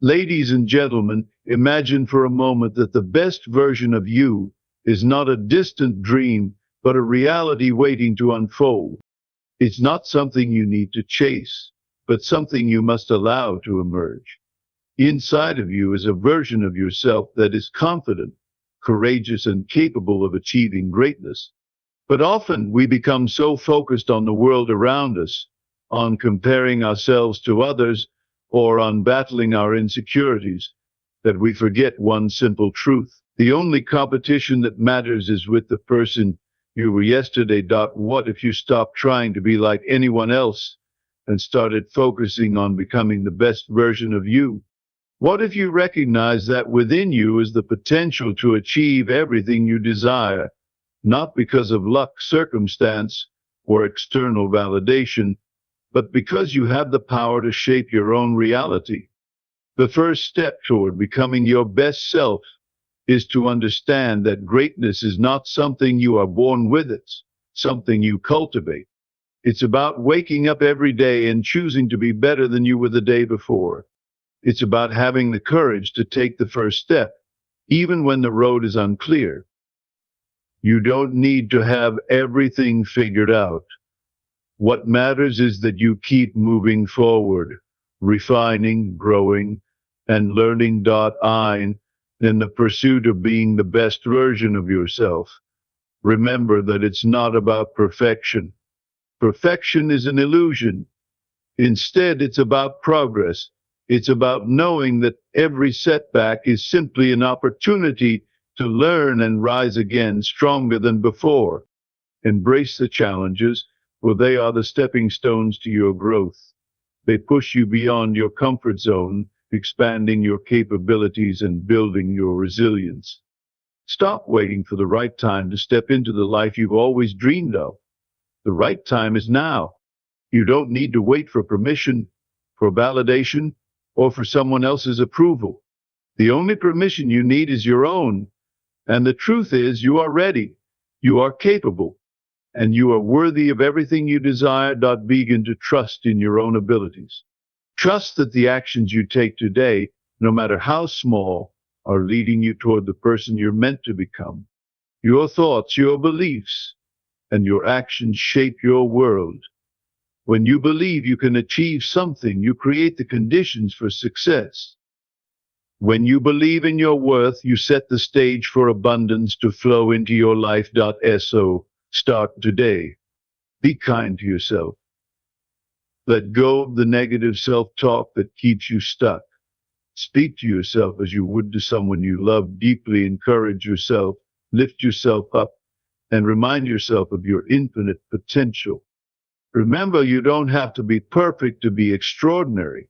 Ladies and gentlemen, imagine for a moment that the best version of you is not a distant dream, but a reality waiting to unfold. It's not something you need to chase, but something you must allow to emerge. Inside of you is a version of yourself that is confident, courageous, and capable of achieving greatness. But often we become so focused on the world around us, on comparing ourselves to others, or on battling our insecurities, that we forget one simple truth. The only competition that matters is with the person you were yesterday. What if you stopped trying to be like anyone else and started focusing on becoming the best version of you? What if you recognize that within you is the potential to achieve everything you desire, not because of luck, circumstance, or external validation, but because you have the power to shape your own reality? The first step toward becoming your best self is to understand that greatness is not something you are born with, it's something you cultivate. It's about waking up every day and choosing to be better than you were the day before. It's about having the courage to take the first step, even when the road is unclear. You don't need to have everything figured out. What matters is that you keep moving forward, refining, growing, and learning. In the pursuit of being the best version of yourself. Remember that it's not about perfection. Perfection is an illusion. Instead, it's about progress. It's about knowing that every setback is simply an opportunity to learn and rise again stronger than before. Embrace the challenges, for they are the stepping stones to your growth. They push you beyond your comfort zone, expanding your capabilities and building your resilience. Stop waiting for the right time to step into the life you've always dreamed of. The right time is now. You don't need to wait for permission, for validation, or for someone else's approval. The only permission you need is your own. And the truth is, you are ready, you are capable, and you are worthy of everything you desire. Begin to trust in your own abilities. Trust that the actions you take today, no matter how small, are leading you toward the person you're meant to become. Your thoughts, your beliefs, and your actions shape your world. When you believe you can achieve something, you create the conditions for success. When you believe in your worth, you set the stage for abundance to flow into your life. Start today. Be kind to yourself. Let go of the negative self-talk that keeps you stuck. Speak to yourself as you would to someone you love deeply. Encourage yourself, lift yourself up, and remind yourself of your infinite potential. Remember, you don't have to be perfect to be extraordinary.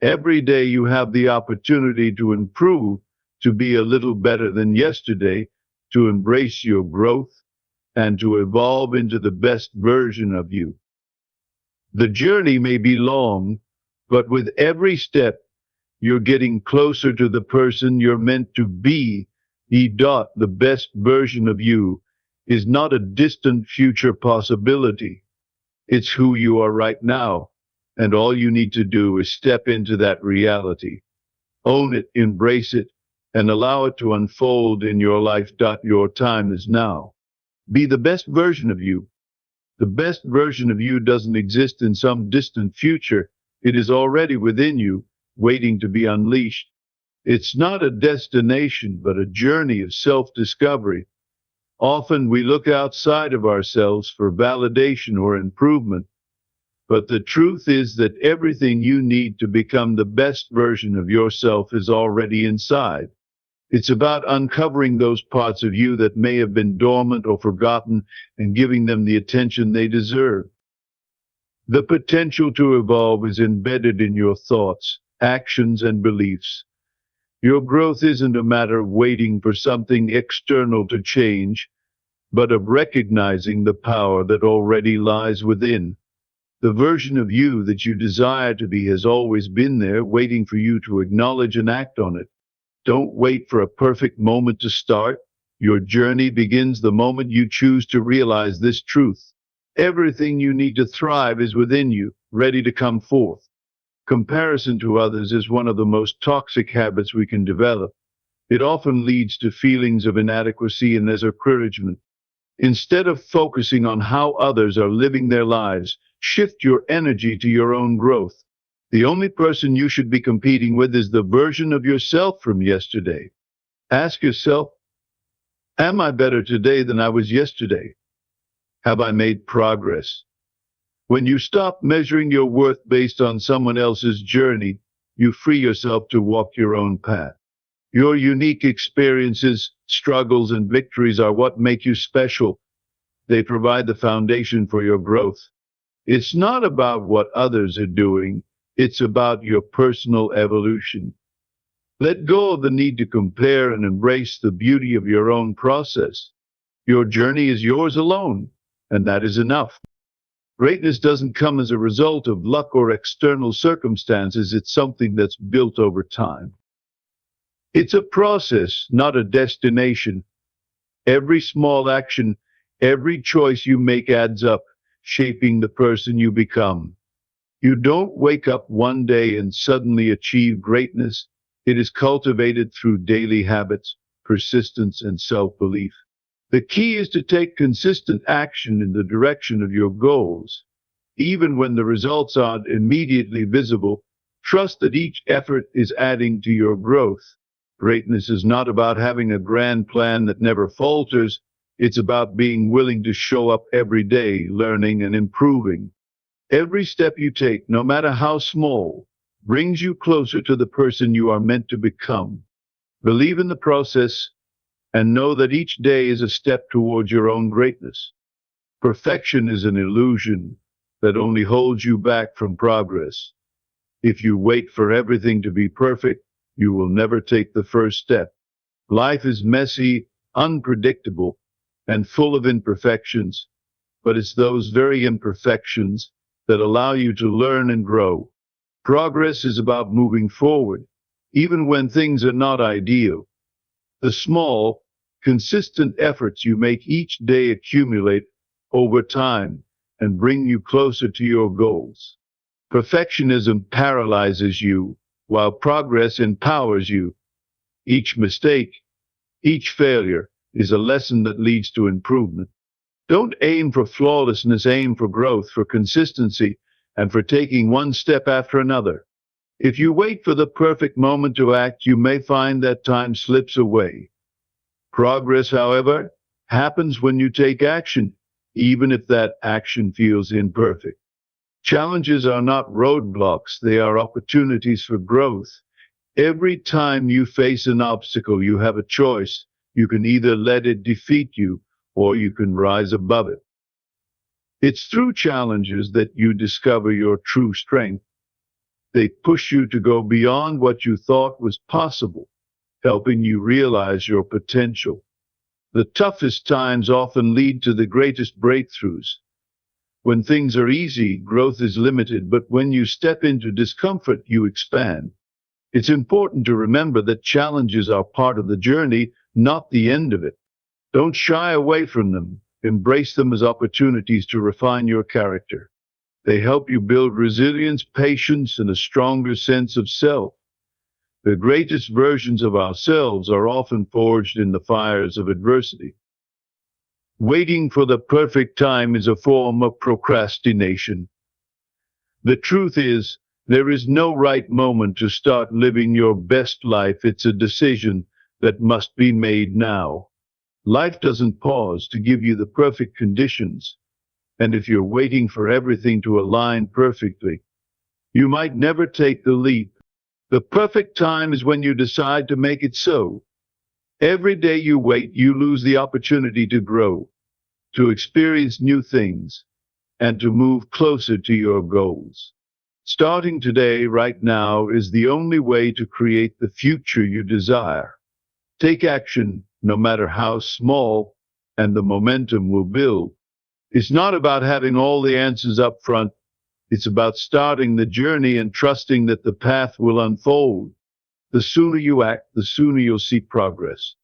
Every day you have the opportunity to improve, to be a little better than yesterday, to embrace your growth, and to evolve into the best version of you. The journey may be long, but with every step, you're getting closer to the person you're meant to be. The best version of you is not a distant future possibility. It's who you are right now, and all you need to do is step into that reality. Own it, embrace it, and allow it to unfold in your life. Your time is now. Be the best version of you. The best version of you doesn't exist in some distant future. It is already within you, waiting to be unleashed. It's not a destination, but a journey of self-discovery. Often we look outside of ourselves for validation or improvement, but the truth is that everything you need to become the best version of yourself is already inside. It's about uncovering those parts of you that may have been dormant or forgotten and giving them the attention they deserve. The potential to evolve is embedded in your thoughts, actions, and beliefs. Your growth isn't a matter of waiting for something external to change, but of recognizing the power that already lies within. The version of you that you desire to be has always been there, waiting for you to acknowledge and act on it. Don't wait for a perfect moment to start. Your journey begins the moment you choose to realize this truth. Everything you need to thrive is within you, ready to come forth. Comparison to others is one of the most toxic habits we can develop. It often leads to feelings of inadequacy and discouragement. Instead of focusing on how others are living their lives, shift your energy to your own growth. The only person you should be competing with is the version of yourself from yesterday. Ask yourself, am I better today than I was yesterday? Have I made progress? When you stop measuring your worth based on someone else's journey, you free yourself to walk your own path. Your unique experiences, struggles, and victories are what make you special. They provide the foundation for your growth. It's not about what others are doing, it's about your personal evolution. Let go of the need to compare and embrace the beauty of your own process. Your journey is yours alone, and that is enough. Greatness doesn't come as a result of luck or external circumstances, it's something that's built over time. It's a process, not a destination. Every small action, every choice you make adds up, shaping the person you become. You don't wake up one day and suddenly achieve greatness. It is cultivated through daily habits, persistence, and self-belief. The key is to take consistent action in the direction of your goals. Even when the results aren't immediately visible, trust that each effort is adding to your growth. Greatness is not about having a grand plan that never falters. It's about being willing to show up every day, learning and improving. Every step you take, no matter how small, brings you closer to the person you are meant to become. Believe in the process and know that each day is a step towards your own greatness. Perfection is an illusion that only holds you back from progress. If you wait for everything to be perfect, you will never take the first step. Life is messy, unpredictable, and full of imperfections, but it's those very imperfections that allow you to learn and grow. Progress is about moving forward, even when things are not ideal. The small, consistent efforts you make each day accumulate over time and bring you closer to your goals. Perfectionism paralyzes you, while progress empowers you. Each mistake, each failure is a lesson that leads to improvement. Don't aim for flawlessness, aim for growth, for consistency, and for taking one step after another. If you wait for the perfect moment to act, you may find that time slips away. Progress, however, happens when you take action, even if that action feels imperfect. Challenges are not roadblocks, they are opportunities for growth. Every time you face an obstacle, you have a choice. You can either let it defeat you, or you can rise above it. It's through challenges that you discover your true strength. They push you to go beyond what you thought was possible, helping you realize your potential. The toughest times often lead to the greatest breakthroughs. When things are easy, growth is limited, but when you step into discomfort, you expand. It's important to remember that challenges are part of the journey, not the end of it. Don't shy away from them. Embrace them as opportunities to refine your character. They help you build resilience, patience, and a stronger sense of self. The greatest versions of ourselves are often forged in the fires of adversity. Waiting for the perfect time is a form of procrastination. The truth is, there is no right moment to start living your best life. It's a decision that must be made now. Life doesn't pause to give you the perfect conditions, and if you're waiting for everything to align perfectly, you might never take the leap. The perfect time is when you decide to make it so. Every day you wait, you lose the opportunity to grow, to experience new things, and to move closer to your goals. Starting today, right now, is the only way to create the future you desire. Take action, no matter how small, and the momentum will build. It's not about having all the answers up front. It's about starting the journey and trusting that the path will unfold. The sooner you act, the sooner you'll see progress.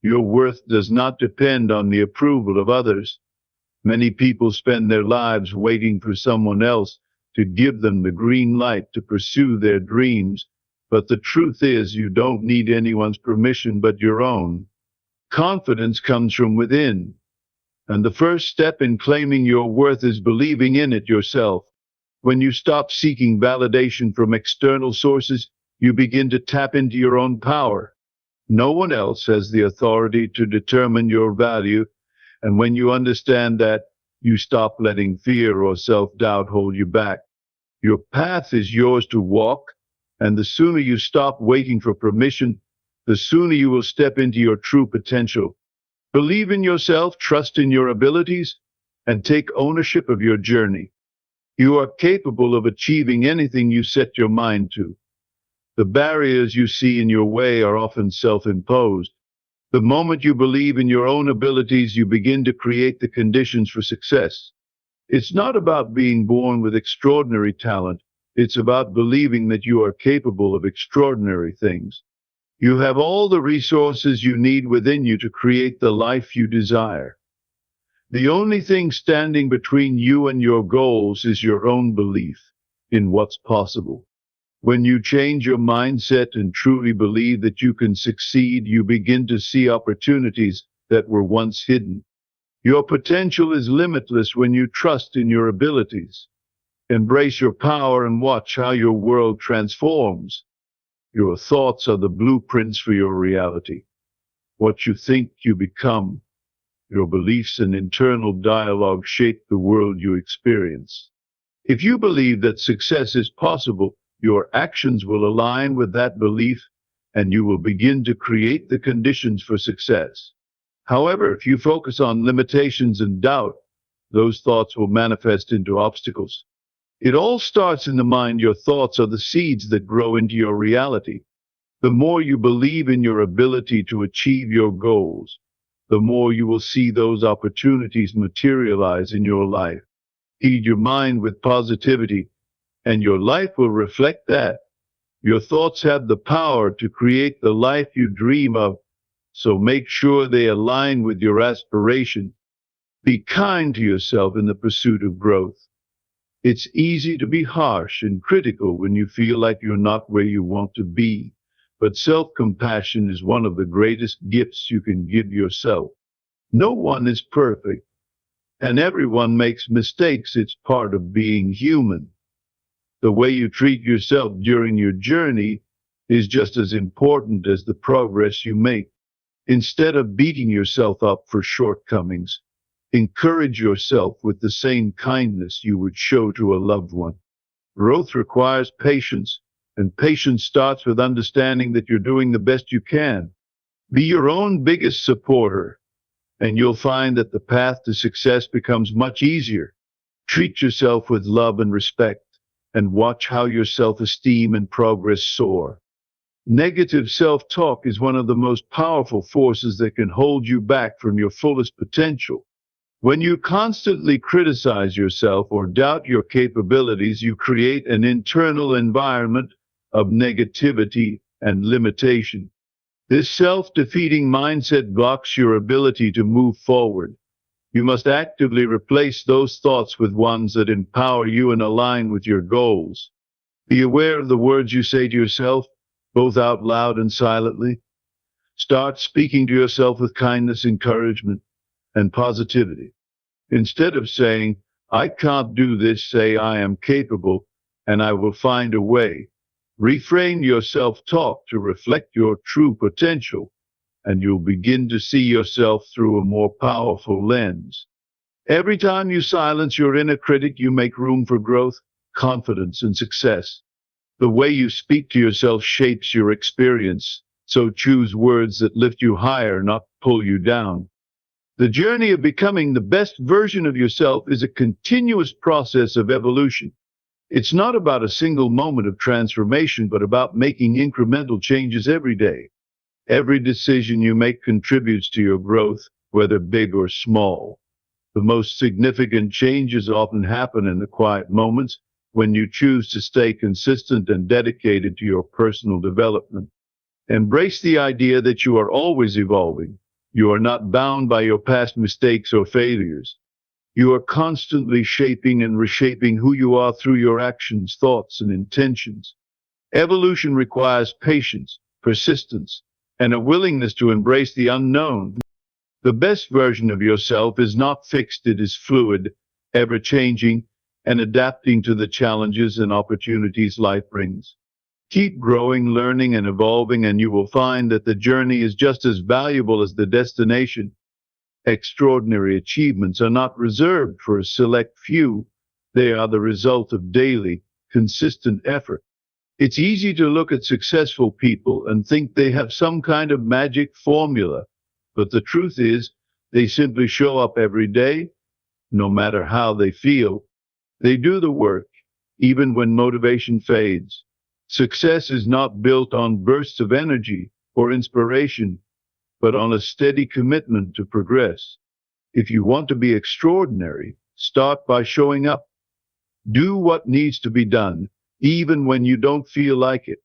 Your worth does not depend on the approval of others. Many people spend their lives waiting for someone else to give them the green light to pursue their dreams. But the truth is, you don't need anyone's permission but your own. Confidence comes from within, and the first step in claiming your worth is believing in it yourself. When you stop seeking validation from external sources, you begin to tap into your own power. No one else has the authority to determine your value, and when you understand that, you stop letting fear or self-doubt hold you back. Your path is yours to walk, and the sooner you stop waiting for permission, the sooner you will step into your true potential. Believe in yourself, trust in your abilities, and take ownership of your journey. You are capable of achieving anything you set your mind to. The barriers you see in your way are often self-imposed. The moment you believe in your own abilities, you begin to create the conditions for success. It's not about being born with extraordinary talent. It's about believing that you are capable of extraordinary things. You have all the resources you need within you to create the life you desire. The only thing standing between you and your goals is your own belief in what's possible. When you change your mindset and truly believe that you can succeed, you begin to see opportunities that were once hidden. Your potential is limitless when you trust in your abilities. Embrace your power and watch how your world transforms. Your thoughts are the blueprints for your reality. What you think, you become. Your beliefs and internal dialogue shape the world you experience. If you believe that success is possible, your actions will align with that belief, and you will begin to create the conditions for success. However, if you focus on limitations and doubt, those thoughts will manifest into obstacles. It all starts in the mind. Your thoughts are the seeds that grow into your reality. The more you believe in your ability to achieve your goals, the more you will see those opportunities materialize in your life. Feed your mind with positivity, and your life will reflect that. Your thoughts have the power to create the life you dream of, so make sure they align with your aspiration. Be kind to yourself in the pursuit of growth. It's easy to be harsh and critical when you feel like you're not where you want to be, but self-compassion is one of the greatest gifts you can give yourself. No one is perfect, and everyone makes mistakes. It's part of being human. The way you treat yourself during your journey is just as important as the progress you make. Instead of beating yourself up for shortcomings, encourage yourself with the same kindness you would show to a loved one. Growth requires patience, and patience starts with understanding that you're doing the best you can. Be your own biggest supporter, and you'll find that the path to success becomes much easier. Treat yourself with love and respect, and watch how your self-esteem and progress soar. Negative self-talk is one of the most powerful forces that can hold you back from your fullest potential. When you constantly criticize yourself or doubt your capabilities, you create an internal environment of negativity and limitation. This self-defeating mindset blocks your ability to move forward. You must actively replace those thoughts with ones that empower you and align with your goals. Be aware of the words you say to yourself, both out loud and silently. Start speaking to yourself with kindness, encouragement, and positivity. Instead of saying, "I can't do this," say, "I am capable, and I will find a way." Reframe your self-talk to reflect your true potential, and you'll begin to see yourself through a more powerful lens. Every time you silence your inner critic, you make room for growth, confidence, and success. The way you speak to yourself shapes your experience, so choose words that lift you higher, not pull you down. The journey of becoming the best version of yourself is a continuous process of evolution. It's not about a single moment of transformation, but about making incremental changes every day. Every decision you make contributes to your growth, whether big or small. The most significant changes often happen in the quiet moments, when you choose to stay consistent and dedicated to your personal development. Embrace the idea that you are always evolving. You are not bound by your past mistakes or failures. You are constantly shaping and reshaping who you are through your actions, thoughts, and intentions. Evolution requires patience, persistence, and a willingness to embrace the unknown. The best version of yourself is not fixed, it is fluid, ever changing, and adapting to the challenges and opportunities life brings. Keep growing, learning, and evolving, and you will find that the journey is just as valuable as the destination. Extraordinary achievements are not reserved for a select few. They are the result of daily, consistent effort. It's easy to look at successful people and think they have some kind of magic formula, but the truth is, they simply show up every day, no matter how they feel. They do the work, even when motivation fades. Success is not built on bursts of energy or inspiration, but on a steady commitment to progress. If you want to be extraordinary, start by showing up. Do what needs to be done, even when you don't feel like it.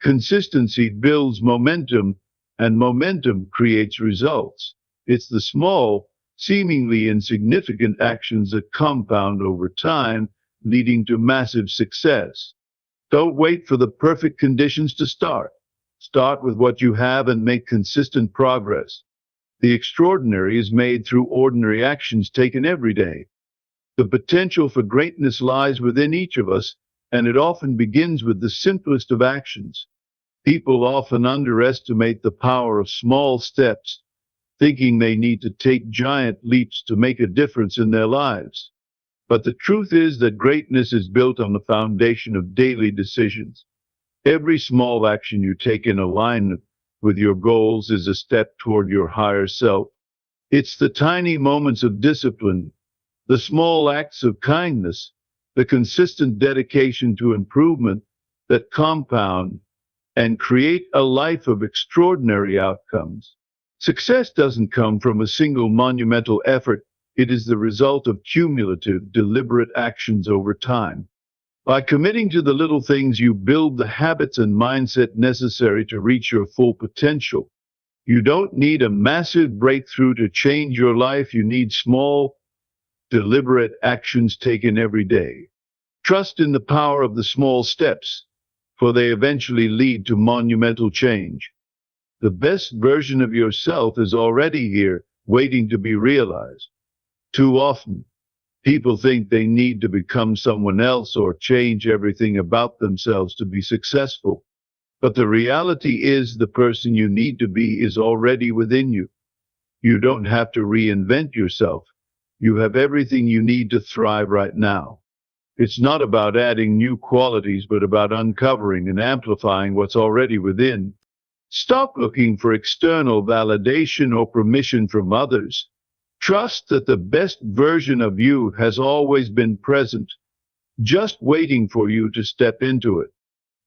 Consistency builds momentum, and momentum creates results. It's the small, seemingly insignificant actions that compound over time, leading to massive success. Don't wait for the perfect conditions to start. Start with what you have and make consistent progress. The extraordinary is made through ordinary actions taken every day. The potential for greatness lies within each of us, and it often begins with the simplest of actions. People often underestimate the power of small steps, thinking they need to take giant leaps to make a difference in their lives. But the truth is that greatness is built on the foundation of daily decisions. Every small action you take in alignment with your goals is a step toward your higher self. It's the tiny moments of discipline, the small acts of kindness, the consistent dedication to improvement that compound and create a life of extraordinary outcomes. Success doesn't come from a single monumental effort. It is the result of cumulative, deliberate actions over time. By committing to the little things, you build the habits and mindset necessary to reach your full potential. You don't need a massive breakthrough to change your life. You need small, deliberate actions taken every day. Trust in the power of the small steps, for they eventually lead to monumental change. The best version of yourself is already here, waiting to be realized. Too often, people think they need to become someone else or change everything about themselves to be successful. But the reality is the person you need to be is already within you. You don't have to reinvent yourself. You have everything you need to thrive right now. It's not about adding new qualities, but about uncovering and amplifying what's already within. Stop looking for external validation or permission from others. Trust that the best version of you has always been present, just waiting for you to step into it.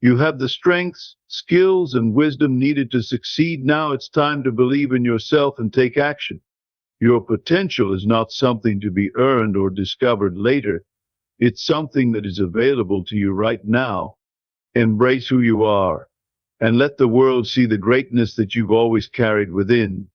You have the strengths, skills, and wisdom needed to succeed. Now it's time to believe in yourself and take action. Your potential is not something to be earned or discovered later. It's something that is available to you right now. Embrace who you are and let the world see the greatness that you've always carried within.